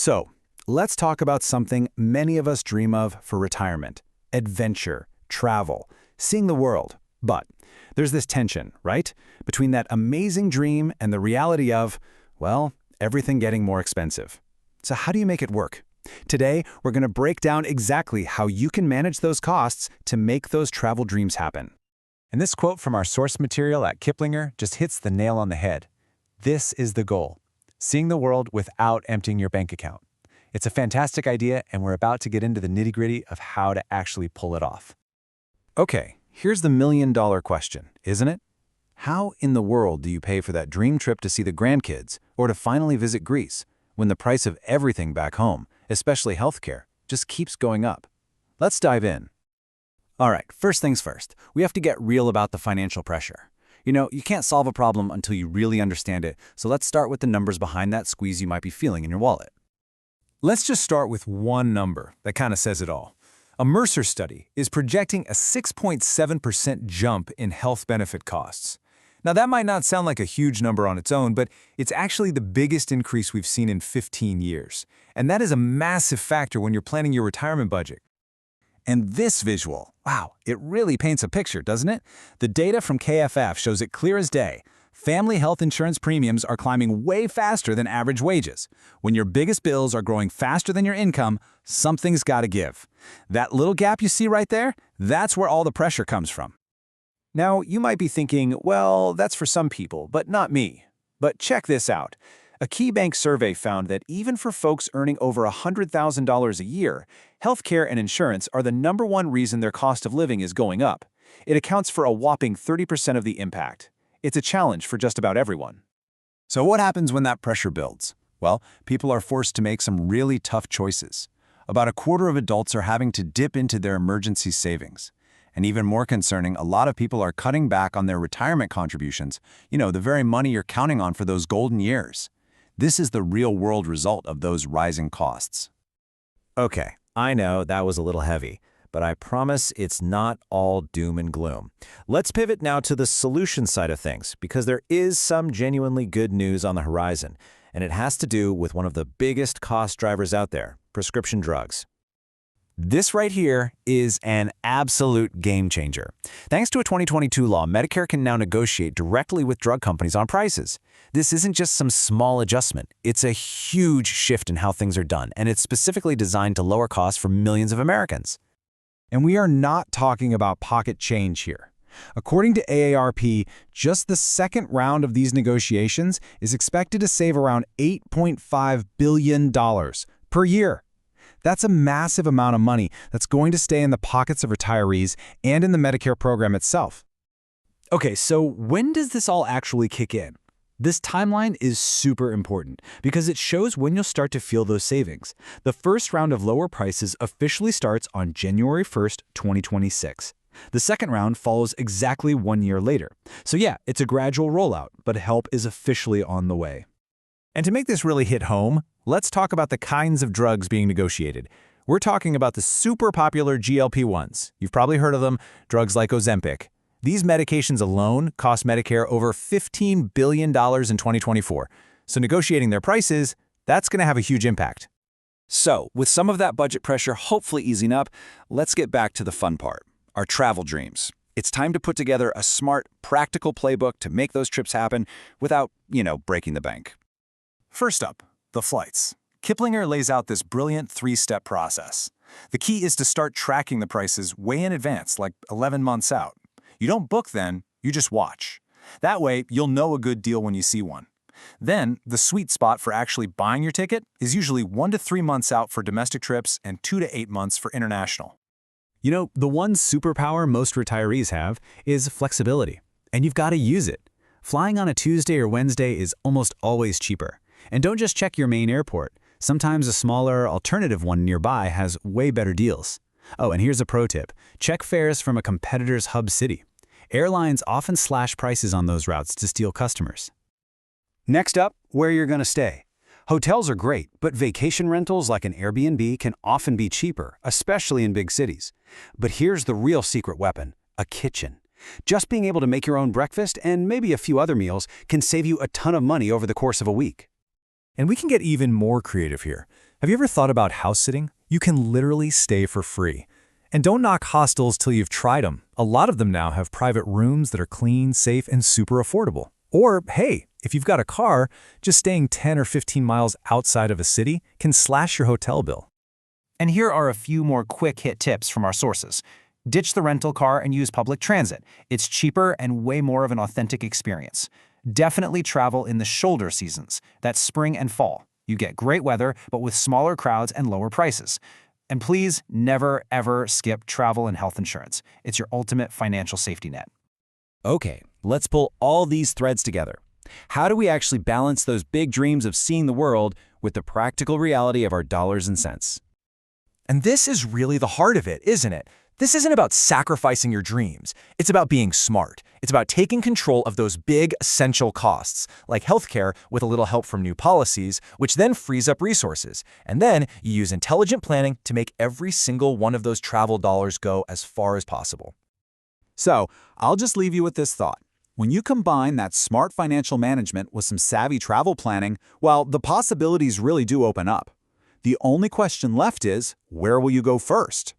So, let's talk about something many of us dream of for retirement: adventure, travel, seeing the world. But there's this tension, right? Between that amazing dream and the reality of, well, everything getting more expensive. So how do you make it work? Today, we're going to break down exactly how you can manage those costs to make those travel dreams happen. And this quote from our source material at Kiplinger just hits the nail on the head. This is the goal: seeing the world without emptying your bank account. It's a fantastic idea, and we're about to get into the nitty-gritty of how to actually pull it off. Okay, here's the million-dollar question, isn't it? How in the world do you pay for that dream trip to see the grandkids or to finally visit Greece when the price of everything back home, especially healthcare, just keeps going up? Let's dive in. All right, first things first, we have to get real about the financial pressure. You can't solve a problem until you really understand it, so let's start with the numbers behind that squeeze you might be feeling in your wallet. Let's just start with one number that kind of says it all. A Mercer study is projecting a 6.7% jump in health benefit costs. Now, that might not sound like a huge number on its own, but it's actually the biggest increase we've seen in 15 years. And that is a massive factor when you're planning your retirement budget. And this visual, wow, it really paints a picture, doesn't it? The data from KFF shows it clear as day. Family health insurance premiums are climbing way faster than average wages. When your biggest bills are growing faster than your income, something's got to give. That little gap you see right there, that's where all the pressure comes from. Now, you might be thinking, well, that's for some people, but not me. But check this out. A KeyBank survey found that even for folks earning over $100,000 a year, healthcare and insurance are the #1 reason their cost of living is going up. It accounts for a whopping 30% of the impact. It's a challenge for just about everyone. So what happens when that pressure builds? Well, people are forced to make some really tough choices. About a quarter of adults are having to dip into their emergency savings. And even more concerning, a lot of people are cutting back on their retirement contributions, the very money you're counting on for those golden years. This is the real-world result of those rising costs. Okay, I know that was a little heavy, but I promise it's not all doom and gloom. Let's pivot now to the solution side of things, because there is some genuinely good news on the horizon, and it has to do with one of the biggest cost drivers out there: prescription drugs. This right here is an absolute game changer. Thanks to a 2022 law, Medicare can now negotiate directly with drug companies on prices. This isn't just some small adjustment. It's a huge shift in how things are done, and it's specifically designed to lower costs for millions of Americans. And we are not talking about pocket change here. According to AARP, just the second round of these negotiations is expected to save around $8.5 billion per year. That's a massive amount of money that's going to stay in the pockets of retirees and in the Medicare program itself. Okay, so when does this all actually kick in? This timeline is super important because it shows when you'll start to feel those savings. The first round of lower prices officially starts on January 1st, 2026. The second round follows exactly 1 year later. So yeah, it's a gradual rollout, but help is officially on the way. And to make this really hit home, let's talk about the kinds of drugs being negotiated. We're talking about the super popular GLP-1s. You've probably heard of them, drugs like Ozempic. These medications alone cost Medicare over $15 billion in 2024. So negotiating their prices, that's going to have a huge impact. So, with some of that budget pressure hopefully easing up, let's get back to the fun part: our travel dreams. It's time to put together a smart, practical playbook to make those trips happen without, breaking the bank. First up, the flights. Kiplinger lays out this brilliant 3-step process. The key is to start tracking the prices way in advance, like 11 months out. You don't book then, you just watch. That way, you'll know a good deal when you see one. Then, the sweet spot for actually buying your ticket is usually 1 to 3 months out for domestic trips and 2 to 8 months for international. The one superpower most retirees have is flexibility, and you've got to use it. Flying on a Tuesday or Wednesday is almost always cheaper. And don't just check your main airport. Sometimes a smaller, alternative one nearby has way better deals. Oh, and here's a pro tip: check fares from a competitor's hub city. Airlines often slash prices on those routes to steal customers. Next up, where you're going to stay. Hotels are great, but vacation rentals like an Airbnb can often be cheaper, especially in big cities. But here's the real secret weapon: a kitchen. Just being able to make your own breakfast and maybe a few other meals can save you a ton of money over the course of a week. And we can get even more creative here. Have you ever thought about house sitting? You can literally stay for free. And don't knock hostels till you've tried them. A lot of them now have private rooms that are clean, safe, and super affordable. Or, hey, if you've got a car, just staying 10 or 15 miles outside of a city can slash your hotel bill. And here are a few more quick hit tips from our sources. Ditch the rental car and use public transit. It's cheaper and way more of an authentic experience. Definitely travel in the shoulder seasons. That's spring and fall. You get great weather, but with smaller crowds and lower prices. And please never, ever skip travel and health insurance. It's your ultimate financial safety net. Okay, let's pull all these threads together. How do we actually balance those big dreams of seeing the world with the practical reality of our dollars and cents? And this is really the heart of it, isn't it? This isn't about sacrificing your dreams. It's about being smart. It's about taking control of those big, essential costs, like healthcare with a little help from new policies, which then frees up resources. And then you use intelligent planning to make every single one of those travel dollars go as far as possible. So, I'll just leave you with this thought. When you combine that smart financial management with some savvy travel planning, well, the possibilities really do open up. The only question left is, where will you go first?